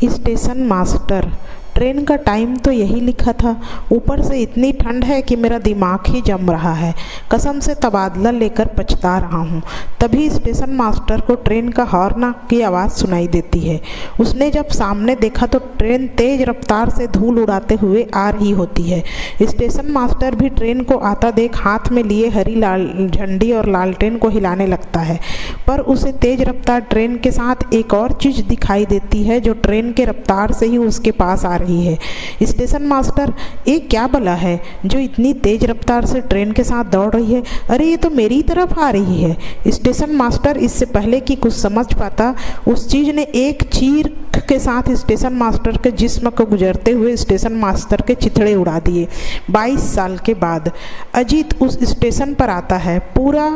Station master, train का time तो यही लिखा था, ऊपर से इतनी ठंड है कि मेरा दिमाग ही जम रहा है। कसम से तबादला लेकर पछता रहा हूँ। तभी स्टेशन मास्टर को ट्रेन का हॉर्न की आवाज़ सुनाई देती है। उसने जब सामने देखा तो ट्रेन तेज रफ्तार से धूल उड़ाते हुए आ रही होती है। स्टेशन मास्टर भी ट्रेन को आता देख हाथ में लिए हरी लाल झंडी और लालटेन को हिलाने लगता है, पर उसे तेज रफ्तार ट्रेन के साथ एक और चीज़ दिखाई देती है जो ट्रेन के रफ्तार से ही उसके पास आ रही है। स्टेशन मास्टर, ये क्या बला है जो इतनी तेज रफ्तार से ट्रेन के साथ दौड़ रही है? अरे ये तो मेरी तरफ आ रही है। स्टेशन मास्टर इससे पहले कि कुछ समझ पाता, उस चीज ने एक चीर के साथ स्टेशन मास्टर के जिस्म को गुजरते हुए स्टेशन मास्टर के चिथड़े उड़ा दिए। 22 साल के बाद अजीत उस स्टेशन पर आता है। पूरा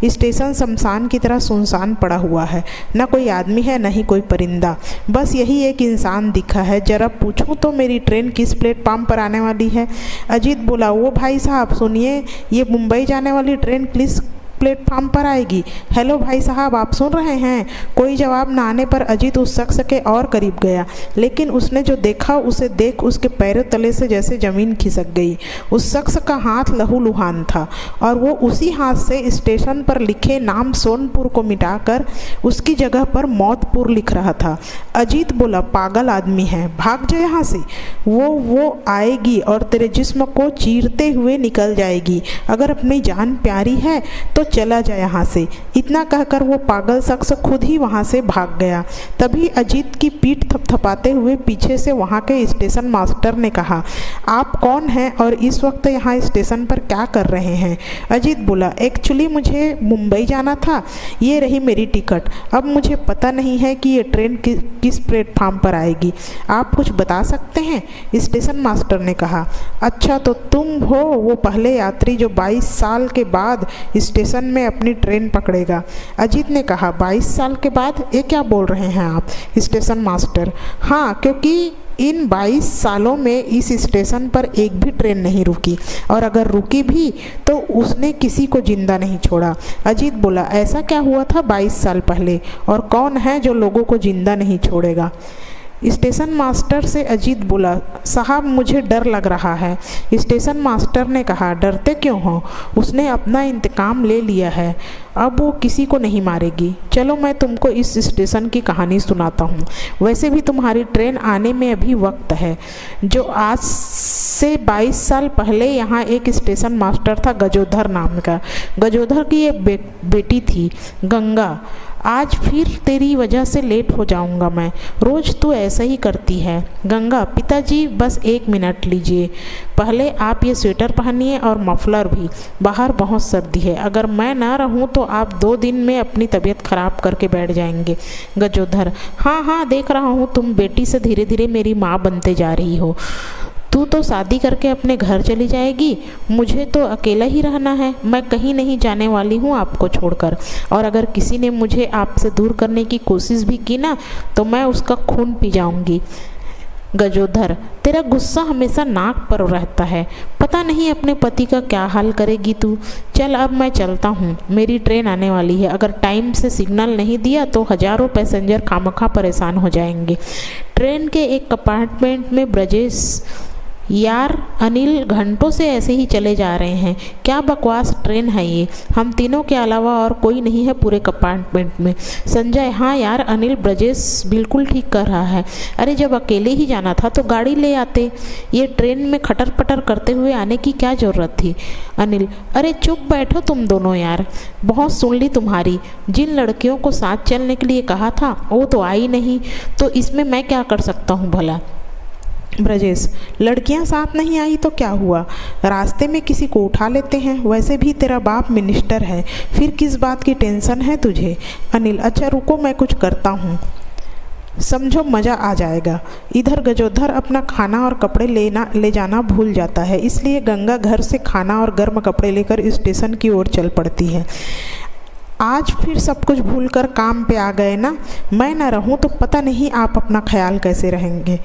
स्टेशन शमशान की तरह सुनसान पड़ा हुआ है। न कोई आदमी है, न ही कोई परिंदा, बस यही एक इंसान दिखा है। जरा पूछूं तो मेरी ट्रेन किस प्लेटफॉर्म पर आने वाली है? अजीत बोला, वो भाई साहब सुनिए, ये मुंबई जाने वाली ट्रेन किस प्लेटफॉर्म पर आएगी? हेलो भाई साहब, आप सुन रहे हैं? कोई जवाब न आने पर अजीत उस शख्स के और करीब गया, लेकिन उसने जो देखा उसे देख उसके पैरों तले से जैसे जमीन खिसक गई। उस शख्स का हाथ लहूलुहान था और वो उसी हाथ से स्टेशन पर लिखे नाम सोनपुर को मिटाकर उसकी जगह पर मौतपुर लिख रहा था। अजीत बोला, पागल आदमी है, भाग जा यहाँ से। वो आएगी और तेरे जिस्म को चीरते हुए निकल जाएगी। अगर अपनी जान प्यारी है तो चला जा यहाँ से। इतना कहकर वो पागल शख्स खुद ही वहाँ से भाग गया। तभी अजीत की पीठ थपथपाते हुए पीछे से वहाँ के स्टेशन मास्टर ने कहा, आप कौन हैं और इस वक्त यहाँ स्टेशन पर क्या कर रहे हैं? अजीत बोला, एक्चुअली मुझे मुंबई जाना था, ये रही मेरी टिकट। अब मुझे पता नहीं है कि ये ट्रेन किस प्लेटफॉर्म पर आएगी। आप कुछ बता सकते हैं? स्टेशन मास्टर ने कहा। अच्छा, तो तुम हो वो पहले यात्री जो 22 साल के बाद स्टेशन में अपनी ट्रेन पकड़ेगा? अजीत ने कहा, 22 साल के बाद? ये क्या बोल रहे हैं आप? स्टेशन मास्टर, हाँ, क्योंकि इन 22 सालों में इस स्टेशन पर एक भी ट्रेन नहीं रुकी, और अगर रुकी भी तो उसने किसी को जिंदा नहीं छोड़ा। अजीत बोला, ऐसा क्या हुआ था 22 साल पहले, और कौन है जो लोगों को जिंदा नहीं छोड़ेगा? स्टेशन मास्टर से अजीत बोला, साहब मुझे डर लग रहा है। स्टेशन मास्टर ने कहा, डरते क्यों हो? उसने अपना इंतकाम ले लिया है, अब वो किसी को नहीं मारेगी। चलो मैं तुमको इस स्टेशन की कहानी सुनाता हूँ। वैसे भी तुम्हारी ट्रेन आने में अभी वक्त है। जो आज से 22 साल पहले यहाँ एक स्टेशन मास्टर था गजोधर नाम का। गजोधर की एक बेटी थी गंगा। आज फिर तेरी वजह से लेट हो जाऊंगा मैं। रोज़ तू ऐसा ही करती है। गंगा, पिताजी बस 1 मिनट लीजिए। पहले आप ये स्वेटर पहनिए और मफलर भी, बाहर बहुत सर्दी है। अगर मैं ना रहूं तो आप 2 दिन में अपनी तबीयत खराब करके बैठ जाएंगे। गजोधर, हाँ हाँ देख रहा हूँ, तुम बेटी से धीरे धीरे मेरी माँ बनते जा रही हो। तू तो शादी करके अपने घर चली जाएगी, मुझे तो अकेला ही रहना है। मैं कहीं नहीं जाने वाली हूँ आपको छोड़कर, और अगर किसी ने मुझे आपसे दूर करने की कोशिश भी की ना तो मैं उसका खून पी जाऊंगी। गजोधर, तेरा गुस्सा हमेशा नाक पर रहता है, पता नहीं अपने पति का क्या हाल करेगी तू। चल अब मैं चलता हूँ, मेरी ट्रेन आने वाली है। अगर टाइम से सिग्नल नहीं दिया तो हजारों पैसेंजर खामखा परेशान हो जाएंगे। ट्रेन के एक कंपार्टमेंट में ब्रजेश, यार अनिल घंटों से ऐसे ही चले जा रहे हैं, क्या बकवास ट्रेन है ये। हम तीनों के अलावा और कोई नहीं है पूरे कंपार्टमेंट में। संजय, हाँ यार अनिल, ब्रजेश बिल्कुल ठीक कर रहा है। अरे जब अकेले ही जाना था तो गाड़ी ले आते, ये ट्रेन में खटर पटर करते हुए आने की क्या ज़रूरत थी। अनिल, अरे चुप बैठो तुम दोनों यार, बहुत सुन ली तुम्हारी। जिन लड़कियों को साथ चलने के लिए कहा था वो तो आई नहीं, तो इसमें मैं क्या कर सकता हूँ भला। ब्रजेश, लड़कियां साथ नहीं आई तो क्या हुआ, रास्ते में किसी को उठा लेते हैं। वैसे भी तेरा बाप मिनिस्टर है, फिर किस बात की टेंशन है तुझे। अनिल, अच्छा रुको मैं कुछ करता हूँ, समझो मज़ा आ जाएगा। इधर गजोधर अपना खाना और कपड़े ले जाना भूल जाता है, इसलिए गंगा घर से खाना और गर्म कपड़े लेकर स्टेशन की ओर चल पड़ती है। आज फिर सब कुछ भूलकर काम पे आ गए ना, मैं ना रहूं तो पता नहीं आप अपना ख्याल कैसे रहेंगे।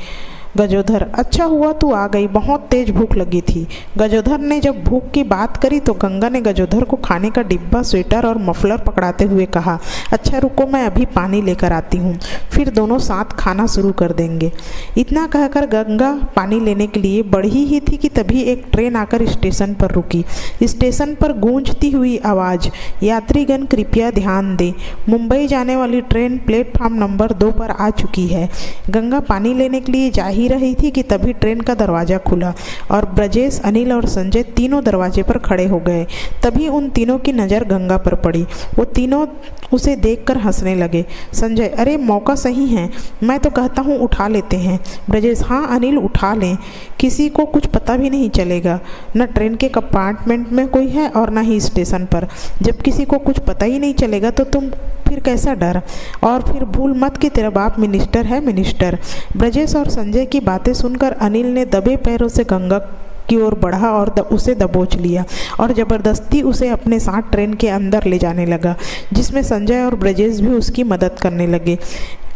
गजोधर, अच्छा हुआ तू आ गई, बहुत तेज भूख लगी थी। गजोधर ने जब भूख की बात करी तो गंगा ने गजोधर को खाने का डिब्बा, स्वेटर और मफलर पकड़ाते हुए कहा, अच्छा रुको, मैं अभी पानी लेकर आती हूँ, फिर दोनों साथ खाना शुरू कर देंगे। इतना कहकर गंगा पानी लेने के लिए बढ़ी ही थी कि तभी एक ट्रेन आकर स्टेशन पर रुकी। स्टेशन पर गूंजती हुई आवाज़, यात्रीगण कृपया ध्यान दें, मुंबई जाने वाली ट्रेन प्लेटफार्म नंबर 2 पर आ चुकी है। गंगा पानी लेने के लिए जा ही रही थी कि तभी ट्रेन का दरवाज़ा खुला और ब्रजेश, अनिल और संजय तीनों दरवाजे पर खड़े हो गए। तभी उन तीनों की नज़र गंगा पर पड़ी। वो तीनों उसे देखकर हंसने लगे। संजय, अरे मौका सही है, मैं तो कहता हूँ उठा लेते हैं। ब्रजेश, हाँ अनिल उठा लें, किसी को कुछ पता भी नहीं चलेगा, न ट्रेन के कंपार्टमेंट में कोई है और न ही स्टेशन पर। जब किसी को कुछ पता ही नहीं चलेगा तो तुम फिर कैसा डर, और फिर भूल मत कि तेरा बाप मिनिस्टर है, मिनिस्टर। ब्रजेश और संजय की बातें सुनकर अनिल ने दबे पैरों से गंगा की ओर बढ़ा और उसे दबोच लिया और ज़बरदस्ती उसे अपने साथ ट्रेन के अंदर ले जाने लगा, जिसमें संजय और ब्रजेश भी उसकी मदद करने लगे।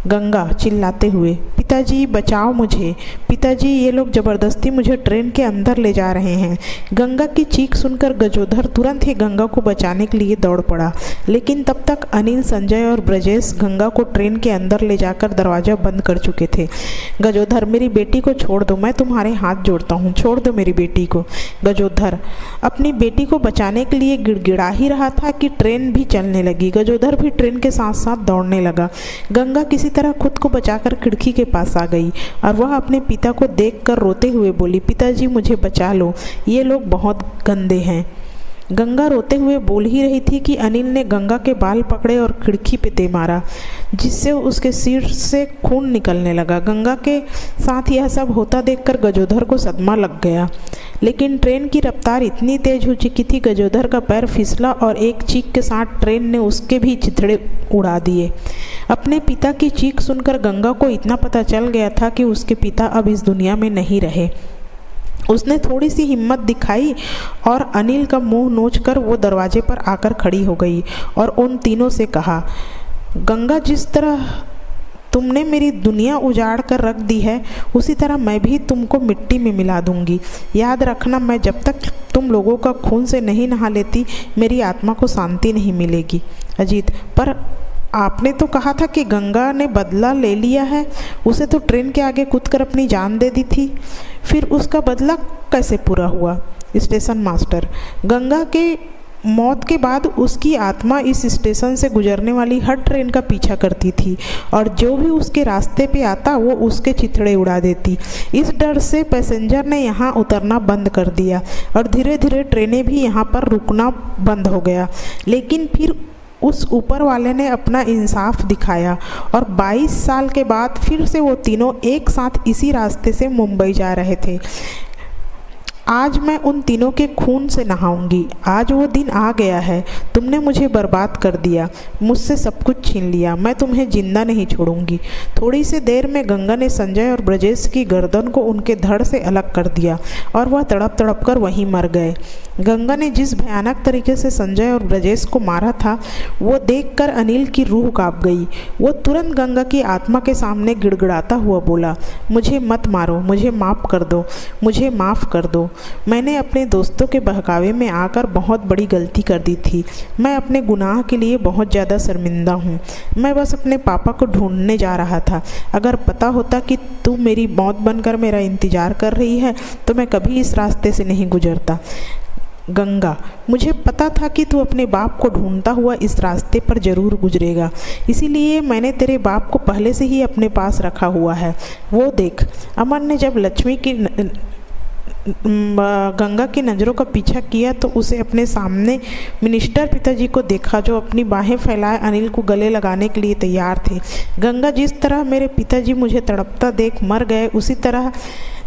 गंगा चिल्लाते हुए, पिताजी बचाओ मुझे, पिताजी ये लोग ज़बरदस्ती मुझे ट्रेन के अंदर ले जा रहे हैं। गंगा की चीख सुनकर गजोधर तुरंत ही गंगा को बचाने के लिए दौड़ पड़ा, लेकिन तब तक अनिल, संजय और ब्रजेश गंगा को ट्रेन के अंदर ले जाकर दरवाज़ा बंद कर चुके थे। गजोधर, मेरी बेटी को छोड़ दो, मैं तुम्हारे हाथ जोड़ता हूँ, छोड़ दो मेरी बेटी को। गजोधर अपनी बेटी को बचाने के लिए गिड़गिड़ा ही रहा था कि ट्रेन भी चलने लगी। गजोधर भी ट्रेन के साथ साथ दौड़ने लगा। गंगा किसी तरह खुद को बचाकर खिड़की के पास आ गई और वह अपने पिता को देखकर रोते हुए बोली, पिताजी मुझे बचा लो, ये लोग बहुत गंदे हैं। गंगा रोते हुए बोल ही रही थी कि अनिल ने गंगा के बाल पकड़े और खिड़की पे दे मारा, जिससे उसके सिर से खून निकलने लगा। गंगा के साथ यह सब होता देखकर गजोधर को सदमा लग गया, लेकिन ट्रेन की रफ्तार इतनी तेज हो चुकी थी, गजोधर का पैर फिसला और एक चीख के साथ ट्रेन ने उसके भी चिथड़े उड़ा दिए। अपने पिता की चीख सुनकर गंगा को इतना पता चल गया था कि उसके पिता अब इस दुनिया में नहीं रहे। उसने थोड़ी सी हिम्मत दिखाई और अनिल का मुंह नोचकर वो दरवाजे पर आकर खड़ी हो गई और उन तीनों से कहा, गंगा, जिस तरह तुमने मेरी दुनिया उजाड़ कर रख दी है, उसी तरह मैं भी तुमको मिट्टी में मिला दूंगी। याद रखना, मैं जब तक तुम लोगों का खून से नहीं नहा लेती, मेरी आत्मा को शांति नहीं मिलेगी। अजीत, पर आपने तो कहा था कि गंगा ने बदला ले लिया है, उसे तो ट्रेन के आगे कूदकर अपनी जान दे दी थी, फिर उसका बदला कैसे पूरा हुआ? स्टेशन मास्टर, गंगा के मौत के बाद उसकी आत्मा इस स्टेशन से गुजरने वाली हर ट्रेन का पीछा करती थी और जो भी उसके रास्ते पे आता वो उसके चिथड़े उड़ा देती। इस डर से पैसेंजर ने यहाँ उतरना बंद कर दिया और धीरे धीरे ट्रेनें भी यहाँ पर रुकना बंद हो गया। लेकिन फिर उस ऊपर वाले ने अपना इंसाफ दिखाया और 22 साल के बाद फिर से वो तीनों एक साथ इसी रास्ते से मुंबई जा रहे थे। आज मैं उन तीनों के खून से नहाऊंगी। आज वो दिन आ गया है। तुमने मुझे बर्बाद कर दिया, मुझसे सब कुछ छीन लिया, मैं तुम्हें जिंदा नहीं छोड़ूंगी। थोड़ी सी देर में गंगा ने संजय और ब्रजेश की गर्दन को उनके धड़ से अलग कर दिया और वह तड़प तड़प कर वहीं मर गए। गंगा ने जिस भयानक तरीके से संजय और ब्रजेश को मारा था, वो देखकर अनिल की रूह कांप गई। वो तुरंत गंगा की आत्मा के सामने गिड़गिड़ाता हुआ बोला, मुझे मत मारो, मुझे माफ़ कर दो, मुझे माफ़ कर दो। मैंने अपने दोस्तों के बहकावे में आकर बहुत बड़ी गलती कर दी थी। मैं अपने गुनाह के लिए बहुत ज़्यादा शर्मिंदा हूँ। मैं बस अपने पापा को ढूंढने जा रहा था। अगर पता होता कि तू मेरी मौत बनकर मेरा इंतज़ार कर रही है तो मैं कभी इस रास्ते से नहीं गुजरता। गंगा, मुझे पता था कि तू अपने बाप को ढूंढता हुआ इस रास्ते पर ज़रूर गुजरेगा, इसीलिए मैंने तेरे बाप को पहले से ही अपने पास रखा हुआ है। वो देख, अमन ने जब लक्ष्मी की गंगा की नज़रों का पीछा किया तो उसे अपने सामने मिनिस्टर पिताजी को देखा, जो अपनी बाहें फैलाए अनिल को गले लगाने के लिए तैयार थे। गंगा, जिस तरह मेरे पिताजी मुझे तड़पता देख मर गए, उसी तरह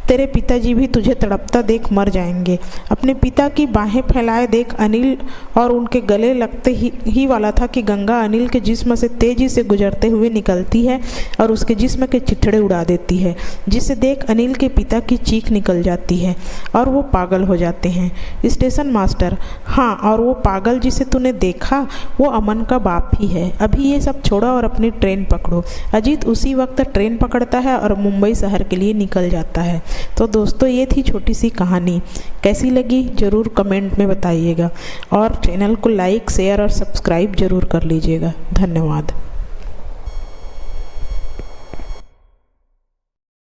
तेरे पिताजी भी तुझे तड़पता देख मर जाएंगे। अपने पिता की बाहें फैलाए देख अनिल और उनके गले लगते ही वाला था कि गंगा अनिल के जिस्म से तेजी से गुजरते हुए निकलती है और उसके जिस्म के चिथड़े उड़ा देती है, जिसे देख अनिल के पिता की चीख निकल जाती है और वो पागल हो जाते हैं। स्टेशन मास्टर: हाँ, और वो पागल जिसे तूने देखा वो अमन का बाप ही है। अभी ये सब छोड़ो और अपनी ट्रेन पकड़ो। अजीत उसी वक्त ट्रेन पकड़ता है और मुंबई शहर के लिए निकल जाता है। तो दोस्तों, ये थी छोटी सी कहानी। कैसी लगी ज़रूर कमेंट में बताइएगा और चैनल को लाइक, शेयर और सब्सक्राइब ज़रूर कर लीजिएगा। धन्यवाद।